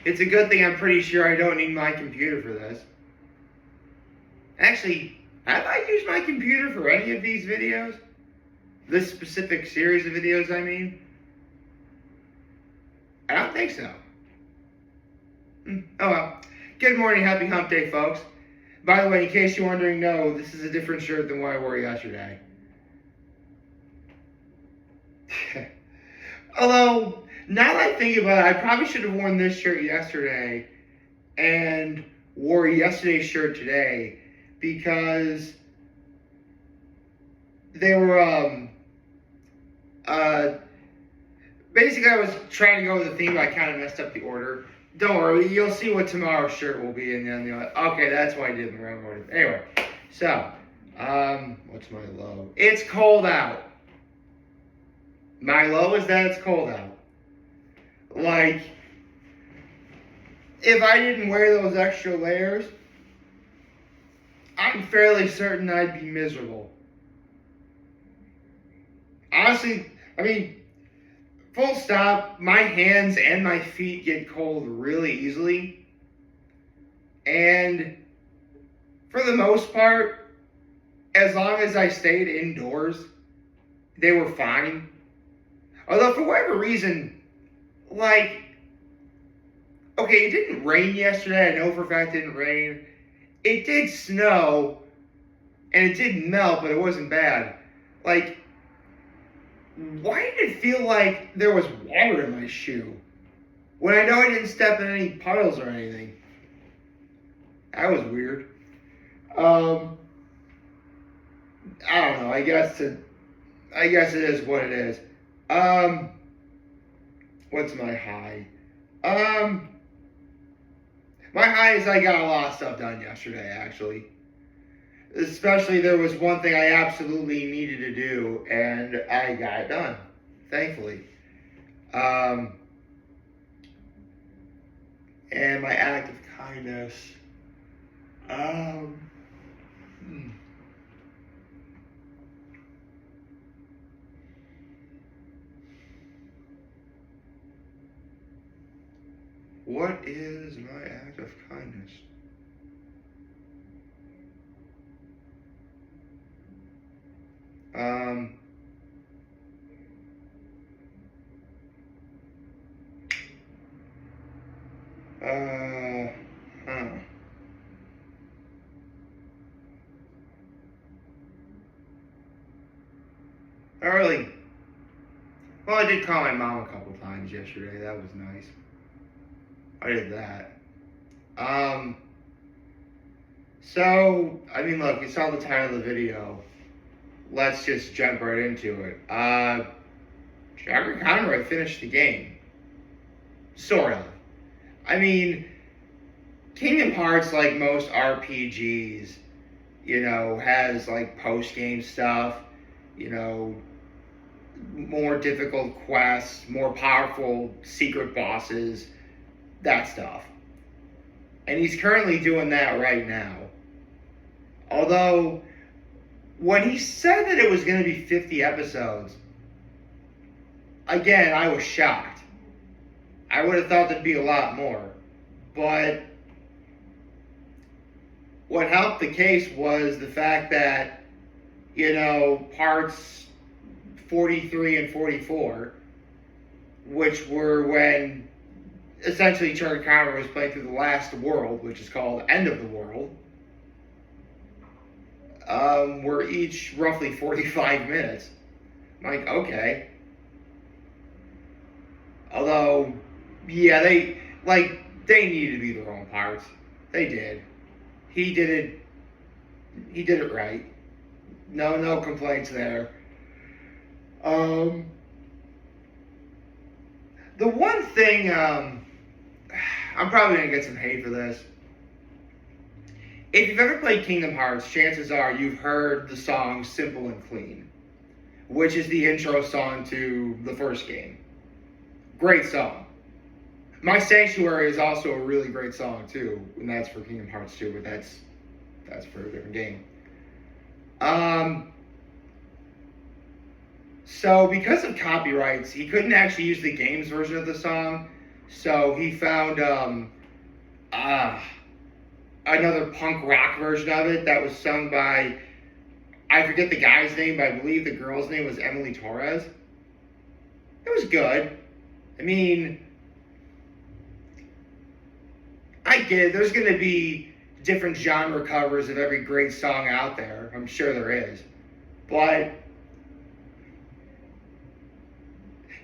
It's a good thing I'm pretty sure I don't need my computer for this. Actually, have I used my computer for any of these videos? This specific series of videos, I mean? I don't think so. Oh well. Good morning, happy hump day, folks. By the way, in case you're wondering, no, this is a different shirt than what I wore yesterday. Although, now that I think about it, I probably should have worn this shirt yesterday and wore yesterday's shirt today because they were, basically I was trying to go with the theme, but I kind of messed up the order. Don't worry, you'll see what tomorrow's shirt will be, and then you're like, okay, that's why I did it in the wrong order. Anyway, so, what's my low? It's cold out. My low is that it's cold out. Like, if I didn't wear those extra layers, I'm fairly certain I'd be miserable. Honestly, I mean, full stop, my hands and my feet get cold really easily. And for the most part, as long as I stayed indoors, they were fine. Although for whatever reason, like, okay, it didn't rain yesterday. I know for a fact it didn't rain. It did snow, and it did melt, but it wasn't bad. Like, why did it feel like there was water in my shoe when I know I didn't step in any puddles or anything? That was weird. I don't know. I guess it is what it is. What's my high? My high is I got a lot of stuff done yesterday, actually. Especially there was one thing I absolutely needed to do, and I got it done, thankfully. And my act of kindness. What is my act of kindness? Early. Well, I did call my mom a couple times yesterday. That was nice. I did that. So, I mean, look, you saw the title of the video. Let's just jump right into it. Chuggaaconroy finished the game. Sort of. I mean, Kingdom Hearts, like most RPGs, you know, has like post-game stuff, you know, more difficult quests, more powerful secret bosses, that stuff. And he's currently doing that right now. Although, when he said that it was going to be 50 episodes, again, I was shocked. I would have thought there'd be a lot more. But what helped the case was the fact that, you know, parts 43 and 44, which were when essentially Chuggaaconroy was playing through the last world, which is called End of the World, were each roughly 45 minutes. I'm like, okay. Although, yeah, they needed to be their own parts. They did. He did it right. No complaints there. The one thing, I'm probably going to get some hate for this. If you've ever played Kingdom Hearts, chances are you've heard the song Simple and Clean, which is the intro song to the first game. Great song. My Sanctuary is also a really great song too, and that's for Kingdom Hearts 2, but that's for a different game. So because of copyrights, he couldn't actually use the game's version of the song, So he found uh, another punk rock version of it that was sung by, I forget the guy's name, but I believe the girl's name was Emily Torres. It was good. I mean, I get it. There's going to be different genre covers of every great song out there. I'm sure there is. But,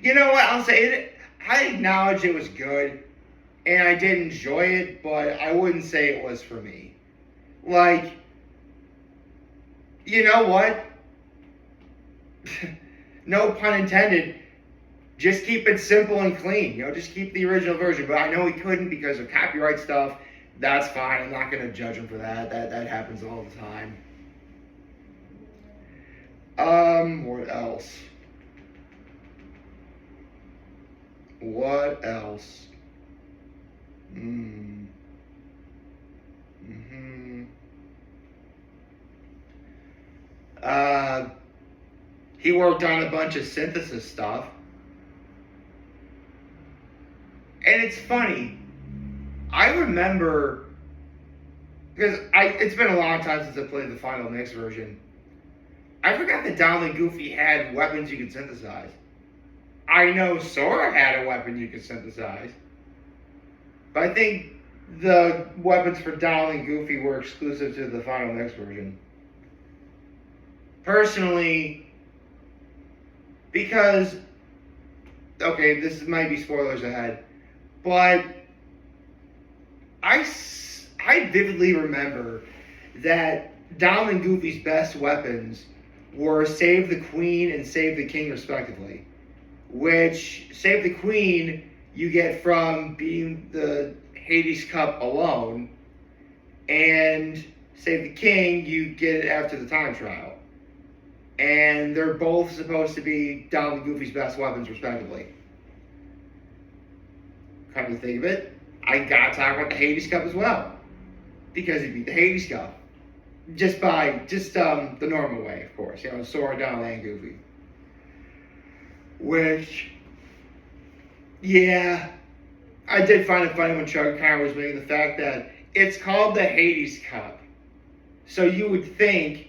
you know what? I'll say it. I acknowledge it was good, and I did enjoy it, but I wouldn't say it was for me. Like, you know what? No pun intended. Just keep it simple and clean. Just keep the original version. But I know he couldn't because of copyright stuff. That's fine. I'm not going to judge him for that. That happens all the time. What else? What else? He worked on a bunch of synthesis stuff. And it's funny. I remember, because it's been a long time since I played the Final Mix version. I forgot that Donald and Goofy had weapons you could synthesize. I know Sora had a weapon you could synthesize. But I think the weapons for Donald and Goofy were exclusive to the Final Mix version. Personally, because, okay, this might be spoilers ahead, but I vividly remember that Donald and Goofy's best weapons were Save the Queen and Save the King, respectively. Which, Save the Queen, you get from beating the Hades Cup alone, and Save the King, you get it after the time trial. And they're both supposed to be Donald and Goofy's best weapons, respectively. Come to think of it, I gotta talk about the Hades Cup as well. Because he beat the Hades Cup. Just the normal way, of course. Sora, Donald, and Goofy. Which, yeah, I did find it funny when Chuggaaconroy was making the fact that it's called the Hades Cup. So you would think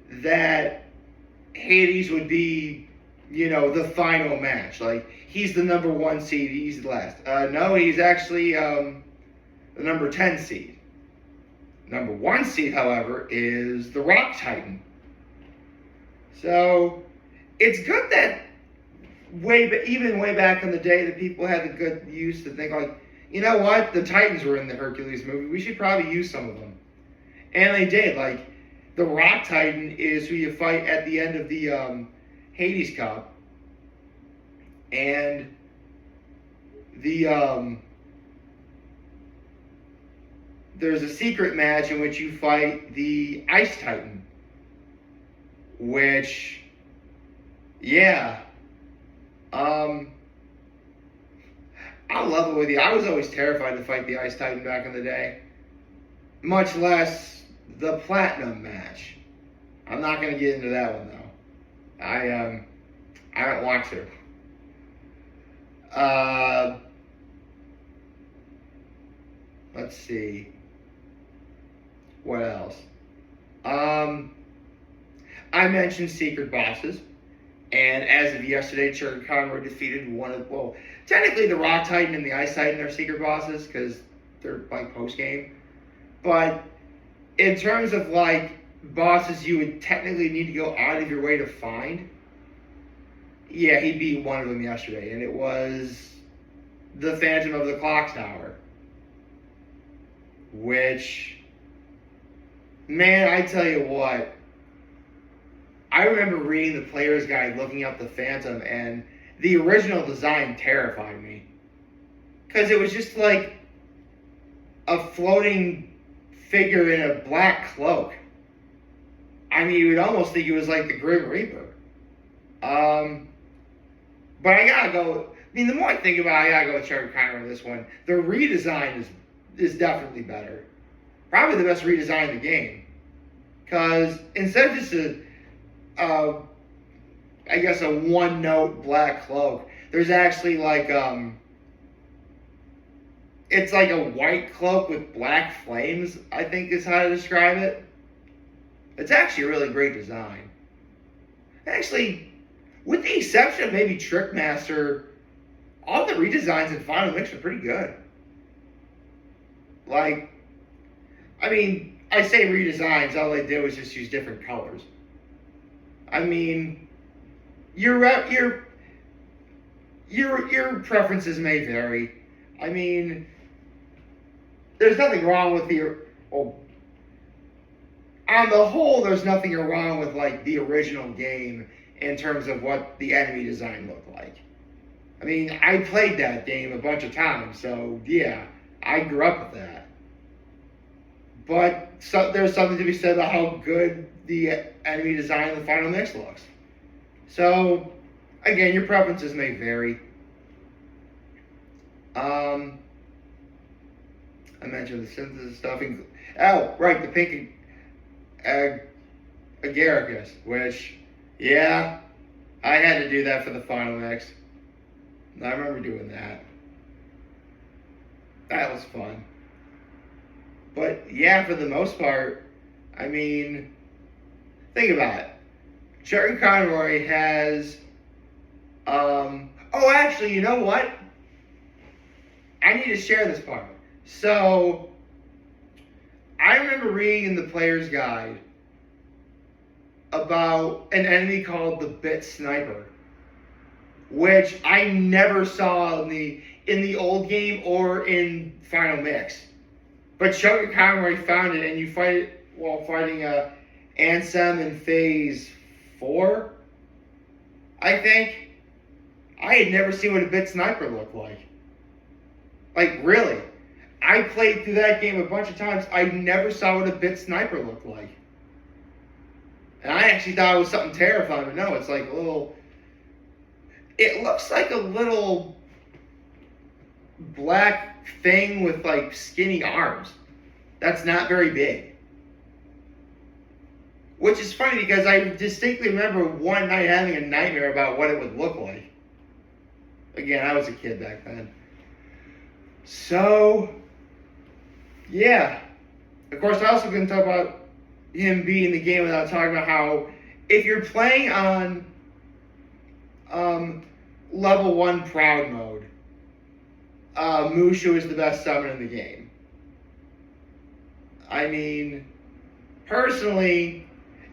that Hades would be, the final match. Like, he's the number 1 seed, he's the last. No, he's actually the number 10 seed. Number 1 seed, however, is the Rock Titan. So, it's good that even way back in the day, that people had the good use to think, like, you know what? The Titans were in the Hercules movie. We should probably use some of them. And they did. Like, the Rock Titan is who you fight at the end of the Hades Cup. And there's a secret match in which you fight the Ice Titan. Which, yeah. I'll level with you. I was always terrified to fight the Ice Titan back in the day. Much less the Platinum match. I'm not going to get into that one, though. I don't want to. Let's see. What else? I mentioned secret bosses. And as of yesterday, Chuggaaconroy defeated technically the Rock Titan and the Ice Titan are secret bosses because they're like post-game. But in terms of like bosses you would technically need to go out of your way to find, yeah, he beat one of them yesterday, and it was the Phantom of the Clock Tower. Which, man, I tell you what, I remember reading the player's guide, looking up the Phantom, and the original design terrified me. Because it was just like a floating figure in a black cloak. I mean, you would almost think it was like the Grim Reaper. But I gotta go, the more I think about it, I gotta go with Chuggaaconroy on this one. The redesign is definitely better. Probably the best redesign in the game. Because instead of just a one-note black cloak, there's actually like, It's like a white cloak with black flames, I think is how to describe it. It's actually a really great design. Actually, with the exception of maybe Trickmaster, all the redesigns in Final Mix are pretty good. Like, I mean, I say redesigns, all they did was just use different colors. I mean, your preferences may vary. I mean, there's nothing wrong with on the whole, there's nothing wrong with like the original game in terms of what the enemy design looked like. I mean, I played that game a bunch of times, so yeah, I grew up with that. But there's something to be said about how good the enemy design in the Final Mix looks. So, again, your preferences may vary. I mentioned the synthesis stuff. Oh, right, the pink agaricus, which, yeah, I had to do that for the Final Mix. I remember doing that. That was fun. But yeah, for the most part, I mean, think about it. Chuggaaconroy has, oh, actually, you know what? I need to share this part. So, I remember reading in the player's guide about an enemy called the Bit Sniper, which I never saw in the old game or in Final Mix. But Chuggaaconroy found it, and you fight it while fighting Ansem in Phase 4, I think. I had never seen what a Bit Sniper looked like. Like, really. I played through that game a bunch of times. I never saw what a Bit Sniper looked like. And I actually thought it was something terrifying, but no, it's like a little... It looks like a little black thing with like skinny arms. That's not very big. Which is funny because I distinctly remember one night having a nightmare about what it would look like. Again, I was a kid back then. So, yeah. Of course, I also couldn't talk about him being in the game without talking about how if you're playing on level 1 Proud mode, Mushu is the best summon in the game. I mean, personally,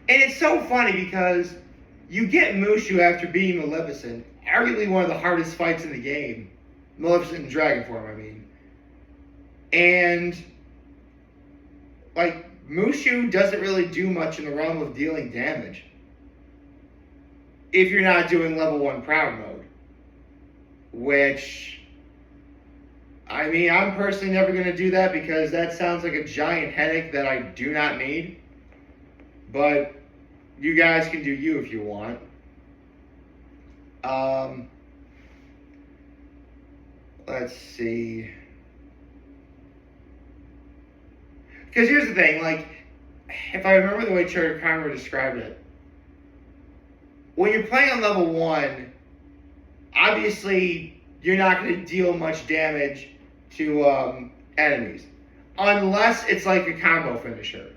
and it's so funny because you get Mushu after beating Maleficent, arguably one of the hardest fights in the game. Maleficent in Dragon form, I mean. And, like, Mushu doesn't really do much in the realm of dealing damage if you're not doing level 1 Proud mode. Which, I mean, I'm personally never going to do that because that sounds like a giant headache that I do not need. But you guys can do you if you want. Let's see. Because here's the thing, like, if I remember the way Chuggaaconroy described it, when you're playing on level 1, obviously you're not going to deal much damage to enemies. Unless it's like a combo finisher.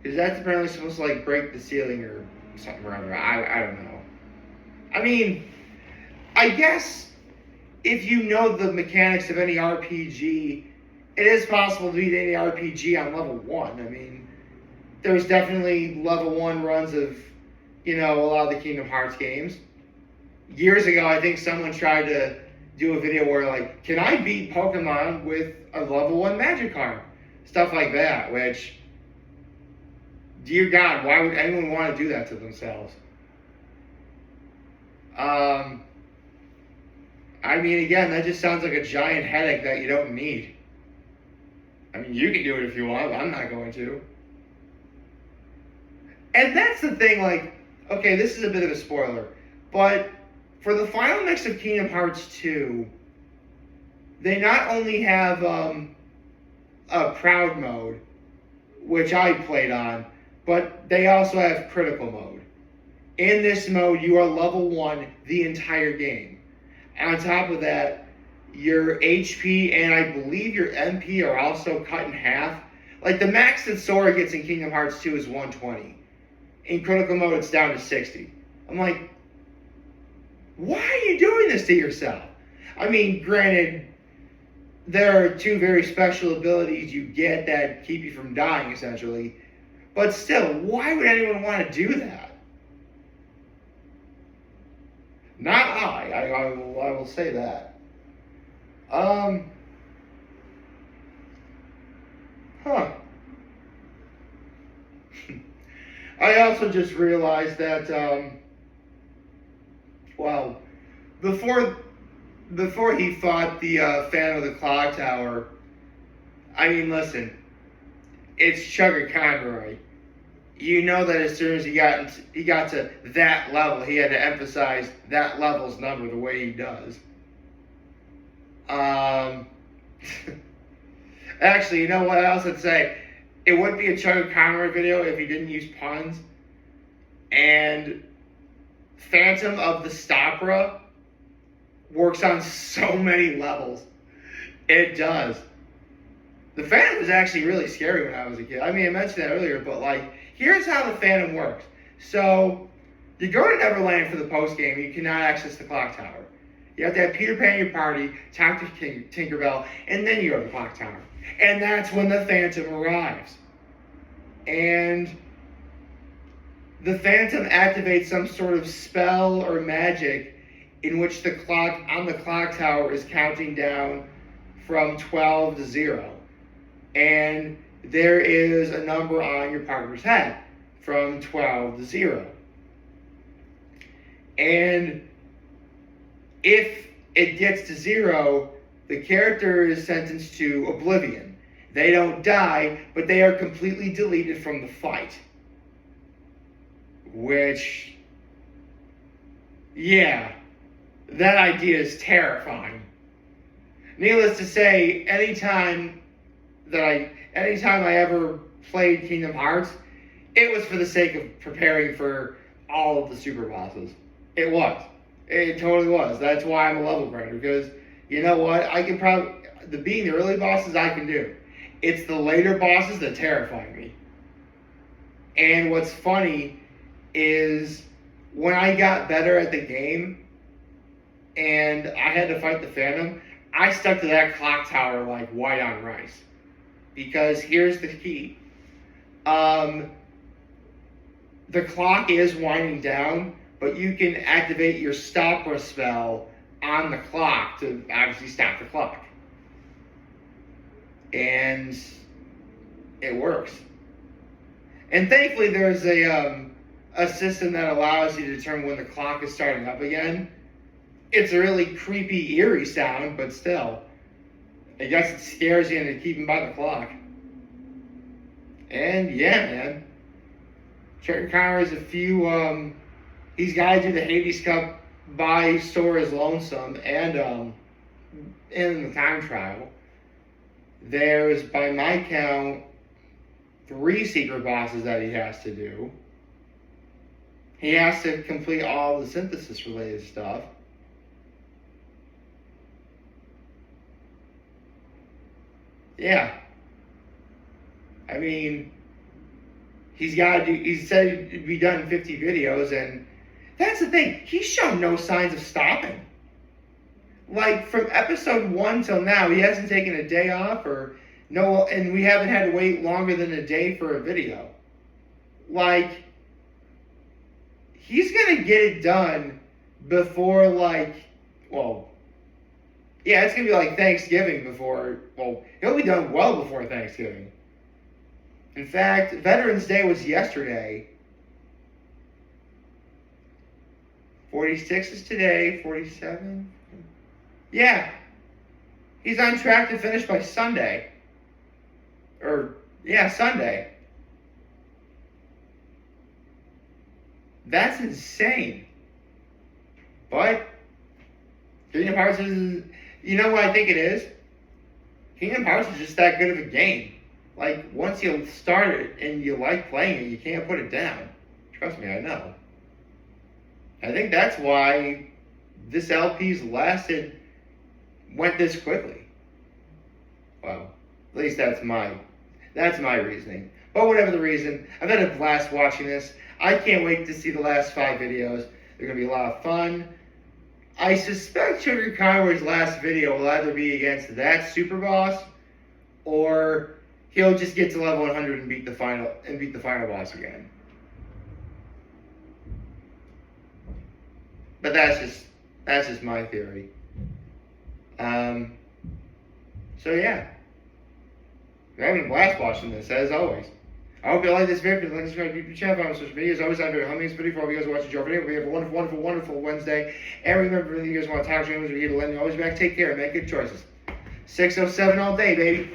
Because that's apparently supposed to like break the ceiling or something or other. I don't know. I mean, I guess if you know the mechanics of any RPG, it is possible to beat any RPG on level 1. I mean, there's definitely level 1 runs of, you know, a lot of the Kingdom Hearts games. Years ago, I think someone tried to do a video where, like, can I beat Pokemon with a level 1 Magikarp? Stuff like that, which, dear God, why would anyone want to do that to themselves? I mean, again, that just sounds like a giant headache that you don't need. I mean, you can do it if you want, but I'm not going to. And that's the thing, like, okay, this is a bit of a spoiler, but for the final mix of Kingdom Hearts 2, they not only have a Proud mode, which I played on, but they also have Critical mode. In this mode, you are level 1 the entire game. And on top of that, your HP and I believe your MP are also cut in half. Like the max that Sora gets in Kingdom Hearts 2 is 120. In critical mode, it's down to 60. I'm like, why are you doing this to yourself? I mean, granted, there are two very special abilities you get that keep you from dying, essentially. But still, why would anyone want to do that? Not I will say that. Huh. I also just realized that, well, before he fought the Phantom of the Clock Tower, I mean, listen, it's Chuggaaconroy. You know that as soon as he got to that level, he had to emphasize that level's number the way he does. Actually, you know what else I'd say? It would be a Chuggaaconroy video if he didn't use puns. And Phantom of the Stopra works on so many levels. It does. The Phantom was actually really scary when I was a kid. I mean, I mentioned that earlier, but like, here's how the Phantom works. So, you go to Neverland for the post-game, you cannot access the clock tower. You have to have Peter Pan in your party, talk to Tinkerbell, and then you go to the clock tower. And that's when the Phantom arrives. And the Phantom activates some sort of spell or magic in which the clock on the clock tower is counting down from 12 to 0. And there is a number on your partner's head from 12 to 0. And if it gets to 0, the character is sentenced to oblivion. They don't die, but they are completely deleted from the fight. Which, yeah, that idea is terrifying. Needless to say, anytime I ever played Kingdom Hearts, it was for the sake of preparing for all of the super bosses. It was. It totally was. That's why I'm a level grinder, because you know what? I can being the early bosses I can do. It's the later bosses that terrify me. And what's funny is when I got better at the game and I had to fight the Phantom, I stuck to that clock tower like white on rice. Because here's the key. The clock is winding down, but you can activate your stopper spell on the clock to obviously stop the clock. And it works. And thankfully there's a system that allows you to determine when the clock is starting up again. It's a really creepy, eerie sound, but still. I guess it scares you into keeping by the clock. And yeah, man. Chuggaaconroy is he's got to do the Hades Cup by Sora's Lonesome and in the time trial. There's, by my count, 3 secret bosses that he has to do. He has to complete all the synthesis related stuff. Yeah. I mean, he said it'd be done in 50 videos, and that's the thing. He's shown no signs of stopping. Like, from episode 1 till now, he hasn't taken a day off and we haven't had to wait longer than a day for a video. Like, he's gonna get it done before, it's gonna be like Thanksgiving he'll be done well before Thanksgiving. In fact, Veterans Day was yesterday. 46 is today, 47. Yeah. He's on track to finish by Sunday. Sunday. That's insane. But Kingdom Hearts is, you know what I think it is? Kingdom Hearts is just that good of a game. Like, once you start it and you like playing it, you can't put it down. Trust me, I know. I think that's why this LP's lasted went this quickly. Well, at least that's my reasoning. But whatever the reason, I've had a blast watching this. I can't wait to see the last 5 videos. They're going to be a lot of fun. I suspect Chuggaaconroy's last video will either be against that super boss, or he'll just get to level 100 and beat the final boss again. But that's just my theory. So yeah, we're having a blast watching this, as always. I hope you like this video. Please like, subscribe to the YouTube channel, follow me on social media. As always, I'm very humbling this video for all of you guys watching your video. We have a wonderful, wonderful, wonderful Wednesday. And remember, if you guys want to talk to me, we're here to let me always back. Take care and make good choices. 607 all day, baby.